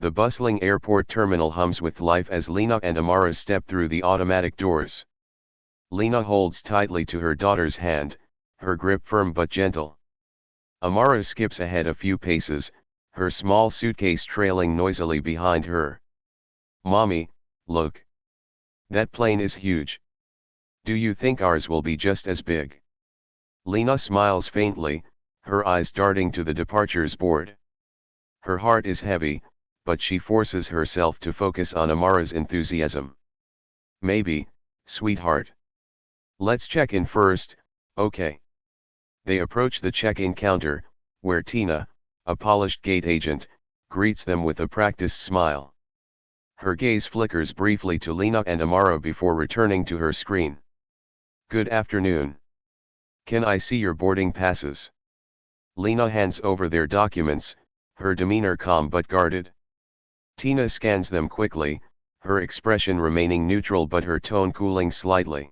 The bustling airport terminal hums with life as Lena and Amara step through the automatic doors. Lena holds tightly to her daughter's hand, her grip firm but gentle. Amara skips ahead a few paces, her small suitcase trailing noisily behind her. "Mommy, look. That plane is huge. Do you think ours will be just as big?" Lena smiles faintly, her eyes darting to the departures board. Her heart is heavy, but she forces herself to focus on Amara's enthusiasm. "Maybe, sweetheart. Let's check in first, okay?" They approach the check-in counter, where Tina, a polished gate agent, greets them with a practiced smile. Her gaze flickers briefly to Lena and Amara before returning to her screen. "Good afternoon. Can I see your boarding passes?" Lena hands over their documents, her demeanor calm but guarded. Tina scans them quickly, her expression remaining neutral but her tone cooling slightly.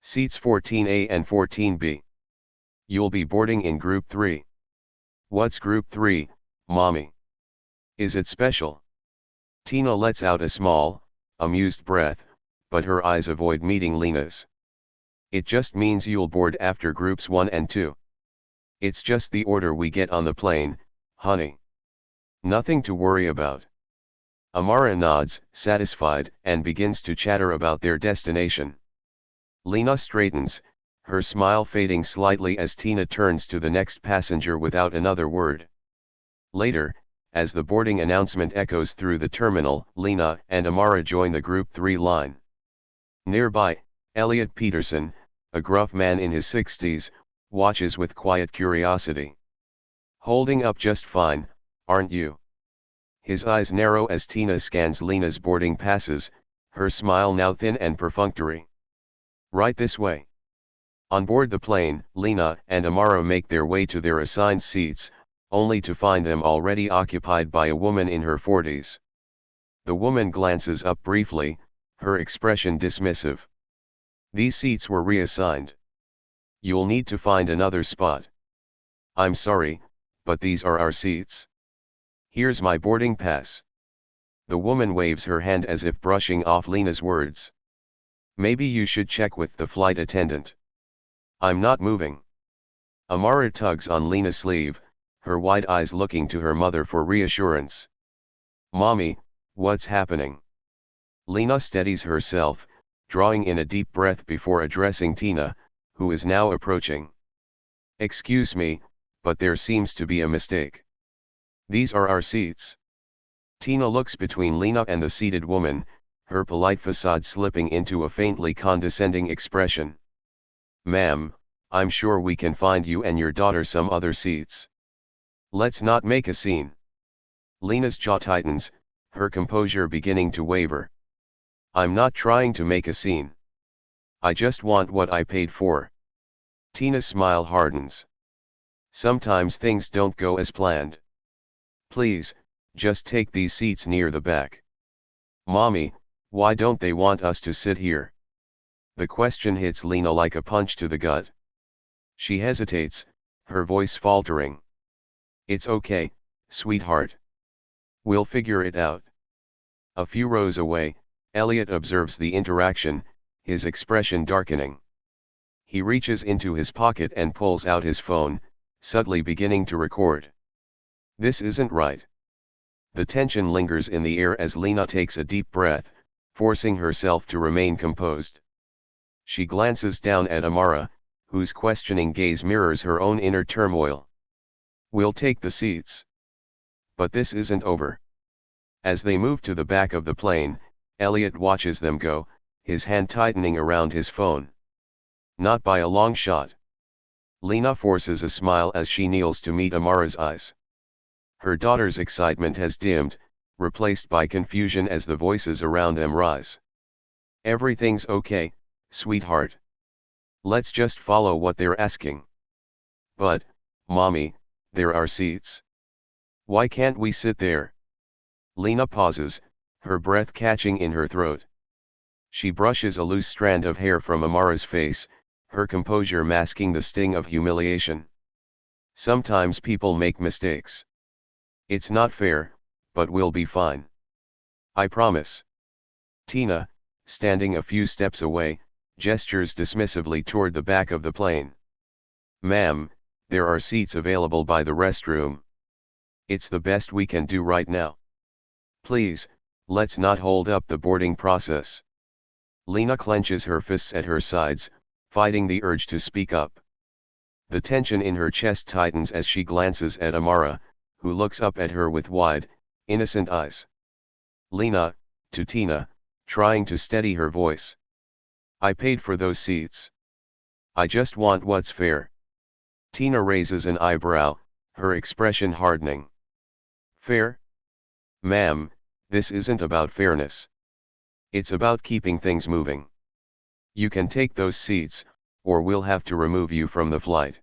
"Seats 14A and 14B. You'll be boarding in Group 3. "What's Group 3, Mommy? Is it special?" Tina lets out a small, amused breath, but her eyes avoid meeting Lena's. "It just means you'll board after Groups 1 and 2. It's just the order we get on the plane, honey. Nothing to worry about." Amara nods, satisfied, and begins to chatter about their destination. Lena straightens, her smile fading slightly as Tina turns to the next passenger without another word. Later, as the boarding announcement echoes through the terminal, Lena and Amara join the Group 3 line. Nearby, Elliot Peterson, a gruff man in his 60s, watches with quiet curiosity. "Holding up just fine, aren't you?" His eyes narrow as Tina scans Lena's boarding passes, her smile now thin and perfunctory. "Right this way." On board the plane, Lena and Amara make their way to their assigned seats, only to find them already occupied by a woman in her 40s. The woman glances up briefly, her expression dismissive. "These seats were reassigned. You'll need to find another spot." "I'm sorry, but these are our seats. Here's my boarding pass." The woman waves her hand as if brushing off Lena's words. "Maybe you should check with the flight attendant." "I'm not moving." Amara tugs on Lena's sleeve, her wide eyes looking to her mother for reassurance. "Mommy, what's happening?" Lena steadies herself, drawing in a deep breath before addressing Tina, who is now approaching. "Excuse me, but there seems to be a mistake. These are our seats." Tina looks between Lena and the seated woman, her polite facade slipping into a faintly condescending expression. "Ma'am, I'm sure we can find you and your daughter some other seats. Let's not make a scene." Lena's jaw tightens, her composure beginning to waver. "I'm not trying to make a scene. I just want what I paid for." Tina's smile hardens. "Sometimes things don't go as planned. Please, just take these seats near the back." "Mommy, why don't they want us to sit here?" The question hits Lena like a punch to the gut. She hesitates, her voice faltering. "It's okay, sweetheart. We'll figure it out." A few rows away, Elliot observes the interaction, his expression darkening. He reaches into his pocket and pulls out his phone, subtly beginning to record. This isn't right. The tension lingers in the air as Lena takes a deep breath, forcing herself to remain composed. She glances down at Amara, whose questioning gaze mirrors her own inner turmoil. "We'll take the seats." But this isn't over. As they move to the back of the plane, Elliot watches them go, his hand tightening around his phone. Not by a long shot. Lena forces a smile as she kneels to meet Amara's eyes. Her daughter's excitement has dimmed, replaced by confusion as the voices around them rise. "Everything's okay, sweetheart. Let's just follow what they're asking." "But, Mommy, there are seats. Why can't we sit there?" Lena pauses, her breath catching in her throat. She brushes a loose strand of hair from Amara's face, her composure masking the sting of humiliation. "Sometimes people make mistakes. It's not fair, but we'll be fine. I promise. Tina, standing a few steps away, gestures dismissively toward the back of the plane. Ma'am, there are seats available by the restroom. It's the best we can do right now. Please, let's not hold up the boarding process. Lena clenches her fists at her sides, fighting the urge to speak up. The tension in her chest tightens as she glances at Amara, who looks up at her with wide, innocent eyes. Lena, to Tina, trying to steady her voice. I paid for those seats. I just want what's fair. Tina raises an eyebrow, her expression hardening. Fair? Ma'am, this isn't about fairness. It's about keeping things moving. You can take those seats, or we'll have to remove you from the flight.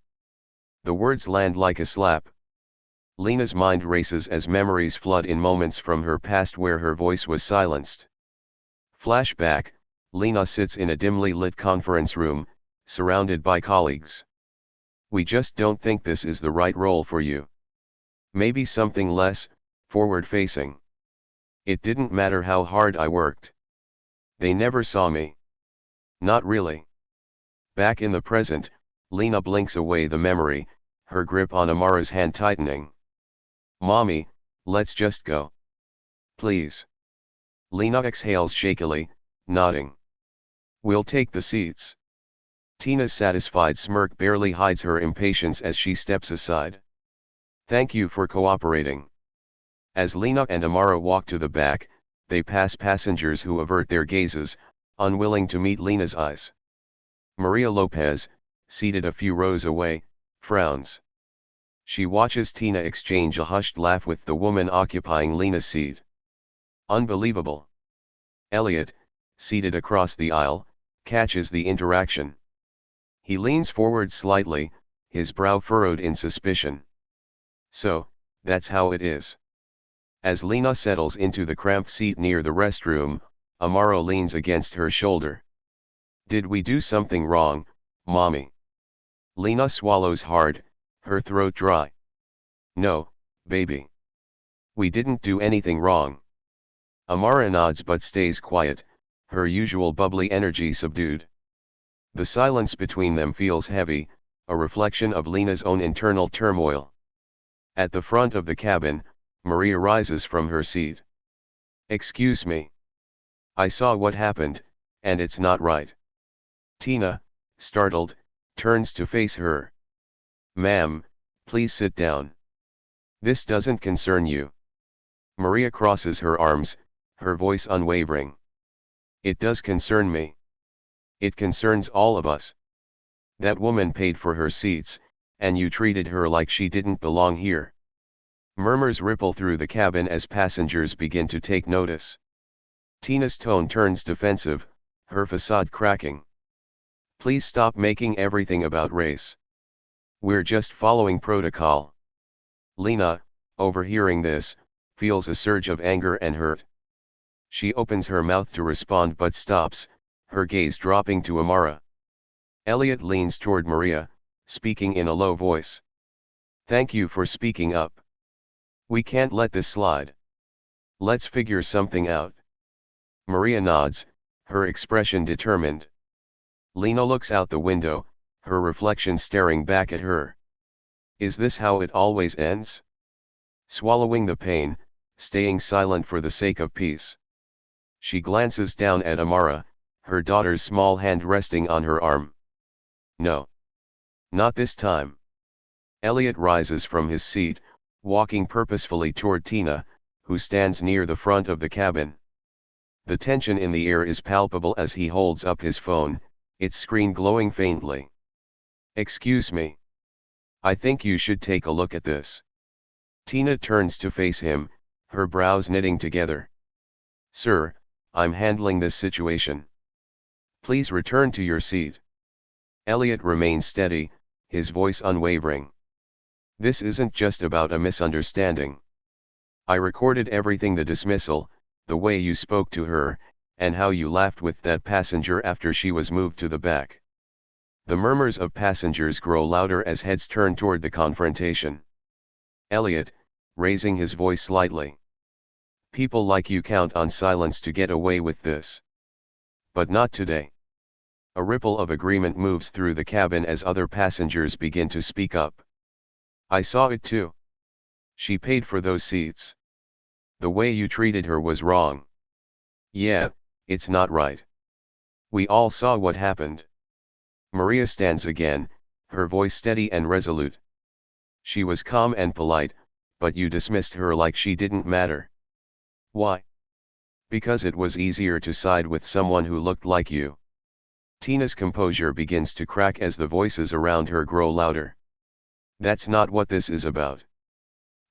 The words land like a slap. Lena's mind races as memories flood in moments from her past where her voice was silenced. Flashback, Lena sits in a dimly lit conference room, surrounded by colleagues. We just don't think this is the right role for you. Maybe something less forward-facing. It didn't matter how hard I worked. They never saw me. Not really. Back in the present, Lena blinks away the memory, her grip on Amara's hand tightening. Mommy, let's just go. Please. Lena exhales shakily, nodding. We'll take the seats. Tina's satisfied smirk barely hides her impatience as she steps aside. Thank you for cooperating. As Lena and Amara walk to the back, they pass passengers who avert their gazes, unwilling to meet Lena's eyes. Maria Lopez, seated a few rows away, frowns. She watches Tina exchange a hushed laugh with the woman occupying Lena's seat. Unbelievable. Elliot, seated across the aisle, catches the interaction. He leans forward slightly, his brow furrowed in suspicion. So, that's how it is. As Lena settles into the cramped seat near the restroom, Amara leans against her shoulder. Did we do something wrong, Mommy? Lena swallows hard, her throat dry. No, baby. We didn't do anything wrong. Amara nods but stays quiet, her usual bubbly energy subdued. The silence between them feels heavy, a reflection of Lena's own internal turmoil. At the front of the cabin, Maria rises from her seat. Excuse me. I saw what happened, and it's not right. Tina, startled, turns to face her. Ma'am, please sit down. This doesn't concern you. Maria crosses her arms, her voice unwavering. It does concern me. It concerns all of us. That woman paid for her seats, and you treated her like she didn't belong here. Murmurs ripple through the cabin as passengers begin to take notice. Tina's tone turns defensive, her facade cracking. Please stop making everything about race. We're just following protocol. Lena, overhearing this, feels a surge of anger and hurt. She opens her mouth to respond but stops, her gaze dropping to Amara. Elliot leans toward Maria, speaking in a low voice. Thank you for speaking up. We can't let this slide. Let's figure something out. Maria nods, her expression determined. Lena looks out the window, her reflection staring back at her. Is this how it always ends? Swallowing the pain, staying silent for the sake of peace. She glances down at Amara, her daughter's small hand resting on her arm. No. Not this time. Elliot rises from his seat, walking purposefully toward Tina, who stands near the front of the cabin. The tension in the air is palpable as he holds up his phone, its screen glowing faintly. Excuse me. I think you should take a look at this. Tina turns to face him, her brows knitting together. Sir, I'm handling this situation. Please return to your seat. Elliot remains steady, his voice unwavering. This isn't just about a misunderstanding. I recorded everything, the dismissal, the way you spoke to her, and how you laughed with that passenger after she was moved to the back. The murmurs of passengers grow louder as heads turn toward the confrontation. Elliot, raising his voice slightly. People like you count on silence to get away with this. But not today. A ripple of agreement moves through the cabin as other passengers begin to speak up. I saw it too. She paid for those seats. The way you treated her was wrong. Yeah, it's not right. We all saw what happened. Maria stands again, her voice steady and resolute. She was calm and polite, but you dismissed her like she didn't matter. Why? Because it was easier to side with someone who looked like you. Tina's composure begins to crack as the voices around her grow louder. That's not what this is about.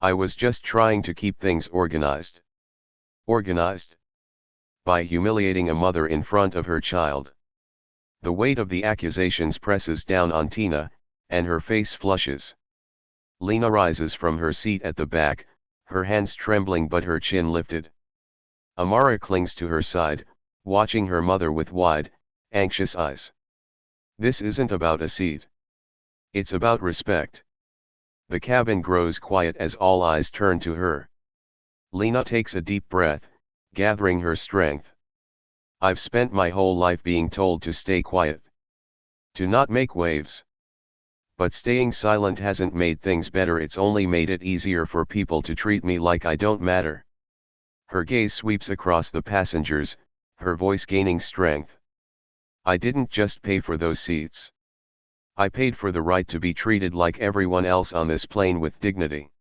I was just trying to keep things organized. Organized? By humiliating a mother in front of her child. The weight of the accusations presses down on Tina, and her face flushes. Lena rises from her seat at the back, her hands trembling but her chin lifted. Amara clings to her side, watching her mother with wide, anxious eyes. This isn't about a seat. It's about respect. The cabin grows quiet as all eyes turn to her. Lena takes a deep breath, gathering her strength. I've spent my whole life being told to stay quiet. To not make waves. But staying silent hasn't made things better, it's only made it easier for people to treat me like I don't matter. Her gaze sweeps across the passengers, her voice gaining strength. I didn't just pay for those seats. I paid for the right to be treated like everyone else on this plane with dignity.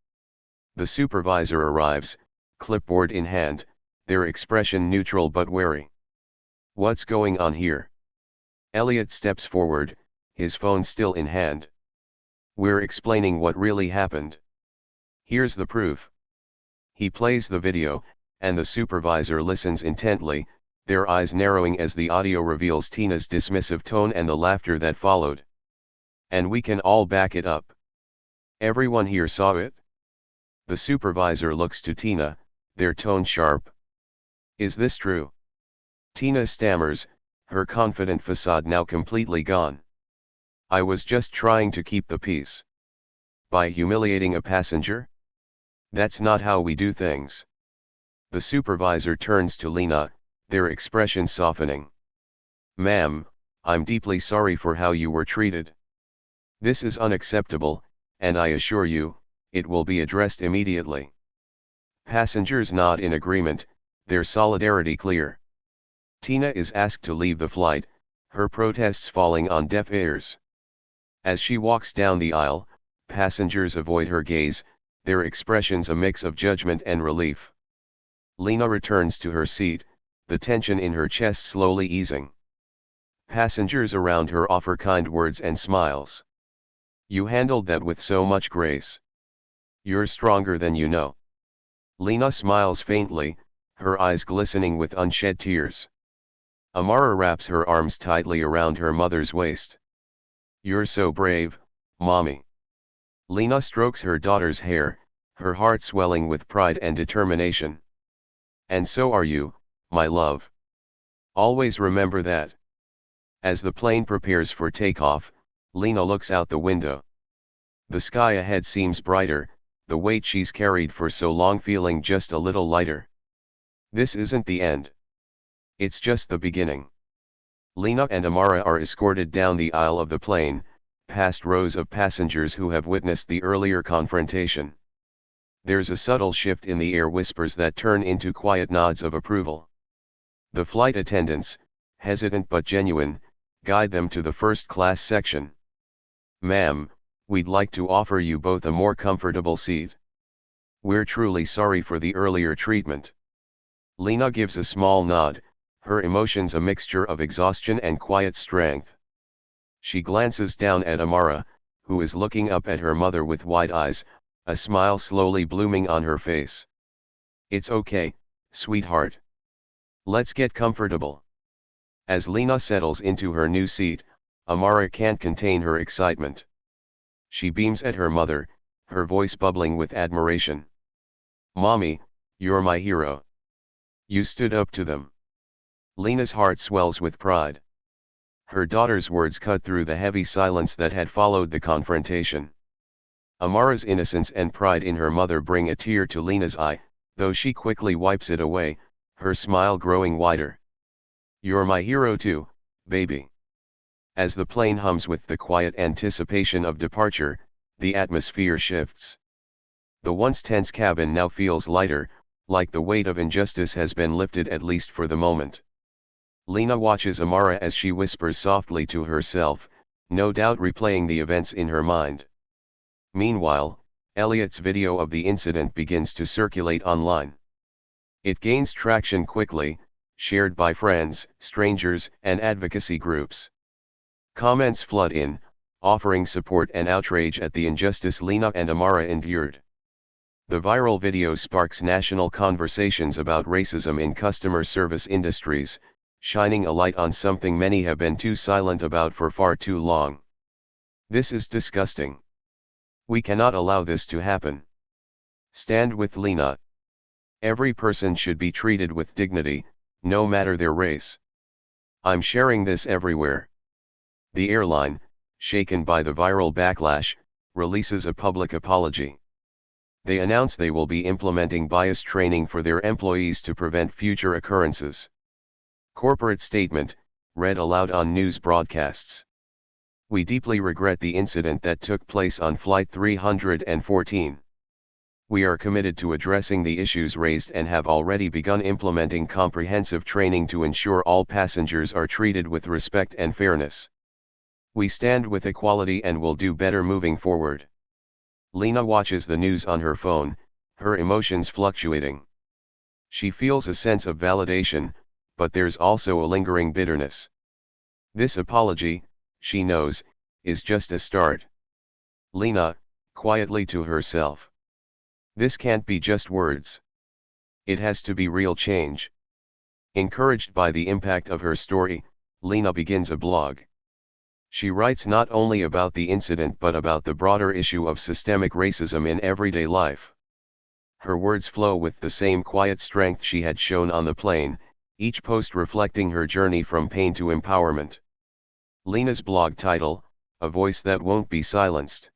The supervisor arrives, clipboard in hand, their expression neutral but wary. What's going on here? Elliot steps forward, his phone still in hand. We're explaining what really happened. Here's the proof. He plays the video, and the supervisor listens intently, their eyes narrowing as the audio reveals Tina's dismissive tone and the laughter that followed. And we can all back it up. Everyone here saw it? The supervisor looks to Tina, their tone sharp. Is this true? Tina stammers, her confident facade now completely gone. I was just trying to keep the peace. By humiliating a passenger? That's not how we do things. The supervisor turns to Lena, their expression softening. Ma'am, I'm deeply sorry for how you were treated. This is unacceptable, and I assure you, it will be addressed immediately. Passengers nod in agreement, their solidarity clear. Tina is asked to leave the flight, her protests falling on deaf ears. As she walks down the aisle, passengers avoid her gaze, their expressions a mix of judgment and relief. Lena returns to her seat, the tension in her chest slowly easing. Passengers around her offer kind words and smiles. You handled that with so much grace. You're stronger than you know. Lena smiles faintly, her eyes glistening with unshed tears. Amara wraps her arms tightly around her mother's waist. You're so brave, Mommy. Lena strokes her daughter's hair, her heart swelling with pride and determination. And so are you, my love. Always remember that. As the plane prepares for takeoff, Lena looks out the window. The sky ahead seems brighter, the weight she's carried for so long feeling just a little lighter. This isn't the end. It's just the beginning. Lena and Amara are escorted down the aisle of the plane, past rows of passengers who have witnessed the earlier confrontation. There's a subtle shift in the air, whispers that turn into quiet nods of approval. The flight attendants, hesitant but genuine, guide them to the first-class section. Ma'am, we'd like to offer you both a more comfortable seat. We're truly sorry for the earlier treatment. Lena gives a small nod, her emotions a mixture of exhaustion and quiet strength. She glances down at Amara, who is looking up at her mother with wide eyes, a smile slowly blooming on her face. It's okay, sweetheart. Let's get comfortable. As Lena settles into her new seat, Amara can't contain her excitement. She beams at her mother, her voice bubbling with admiration. Mommy, you're my hero. You stood up to them. Lena's heart swells with pride. Her daughter's words cut through the heavy silence that had followed the confrontation. Amara's innocence and pride in her mother bring a tear to Lena's eye, though she quickly wipes it away, her smile growing wider. "You're my hero too, baby." As the plane hums with the quiet anticipation of departure, the atmosphere shifts. The once tense cabin now feels lighter, like the weight of injustice has been lifted at least for the moment. Lena watches Amara as she whispers softly to herself, no doubt replaying the events in her mind. Meanwhile, Elliot's video of the incident begins to circulate online. It gains traction quickly, shared by friends, strangers, and advocacy groups. Comments flood in, offering support and outrage at the injustice Lena and Amara endured. The viral video sparks national conversations about racism in customer service industries, shining a light on something many have been too silent about for far too long. "This is disgusting. We cannot allow this to happen. Stand with Lena. Every person should be treated with dignity, no matter their race. I'm sharing this everywhere." The airline, shaken by the viral backlash, releases a public apology. They announce they will be implementing bias training for their employees to prevent future occurrences. Corporate statement, read aloud on news broadcasts. "We deeply regret the incident that took place on Flight 314. We are committed to addressing the issues raised and have already begun implementing comprehensive training to ensure all passengers are treated with respect and fairness. We stand with equality and will do better moving forward." Lena watches the news on her phone, her emotions fluctuating. She feels a sense of validation, but there's also a lingering bitterness. This apology, she knows, is just a start. Lena, quietly to herself. This can't be just words. It has to be real change. Encouraged by the impact of her story, Lena begins a blog. She writes not only about the incident but about the broader issue of systemic racism in everyday life. Her words flow with the same quiet strength she had shown on the plane, each post reflecting her journey from pain to empowerment. Lena's blog title, "A Voice That Won't Be Silenced."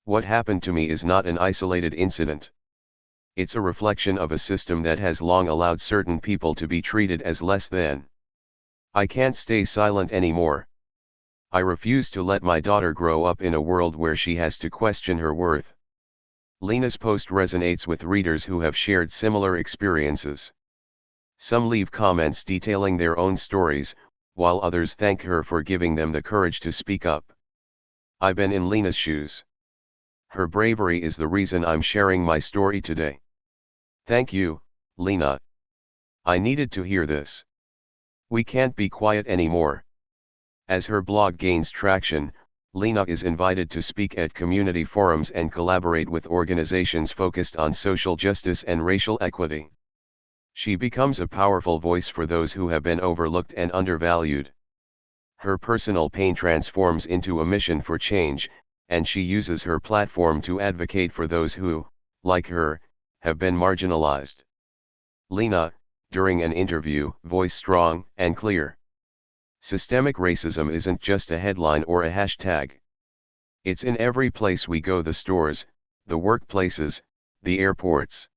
What happened to me is not an isolated incident. It's a reflection of a system that has long allowed certain people to be treated as less than. I can't stay silent anymore. I refuse to let my daughter grow up in a world where she has to question her worth. Lena's post resonates with readers who have shared similar experiences. Some leave comments detailing their own stories, while others thank her for giving them the courage to speak up. I've been in Lena's shoes. Her bravery is the reason I'm sharing my story today. Thank you, Lena. I needed to hear this. We can't be quiet anymore. As her blog gains traction, Lena is invited to speak at community forums and collaborate with organizations focused on social justice and racial equity. She becomes a powerful voice for those who have been overlooked and undervalued. Her personal pain transforms into a mission for change, and she uses her platform to advocate for those who, like her, have been marginalized. Lena, during an interview, voiced strong and clear. Systemic racism isn't just a headline or a hashtag. It's in every place we go: the stores, the workplaces, the airports.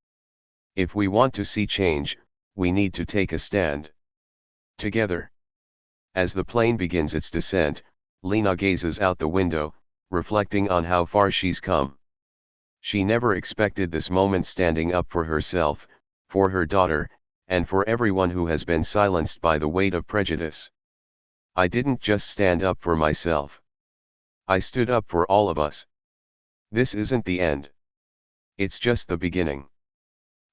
If we want to see change, we need to take a stand. Together. As the plane begins its descent, Lena gazes out the window, reflecting on how far she's come. She never expected this moment, standing up for herself, for her daughter, and for everyone who has been silenced by the weight of prejudice. I didn't just stand up for myself. I stood up for all of us. This isn't the end. It's just the beginning.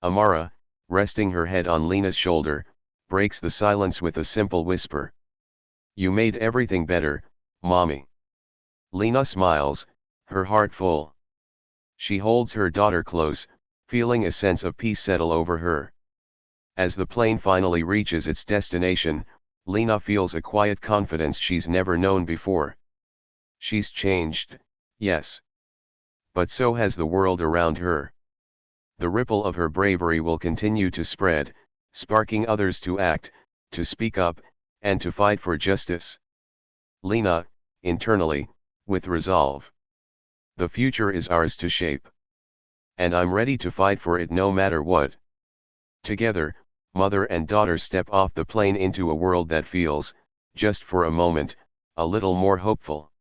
Amara, resting her head on Lena's shoulder, breaks the silence with a simple whisper. You made everything better, Mommy. Lena smiles, her heart full. She holds her daughter close, feeling a sense of peace settle over her. As the plane finally reaches its destination, Lena feels a quiet confidence she's never known before. She's changed, yes. But so has the world around her. The ripple of her bravery will continue to spread, sparking others to act, to speak up, and to fight for justice. Lena, internally, with resolve. The future is ours to shape. And I'm ready to fight for it no matter what. Together, mother and daughter step off the plane into a world that feels, just for a moment, a little more hopeful.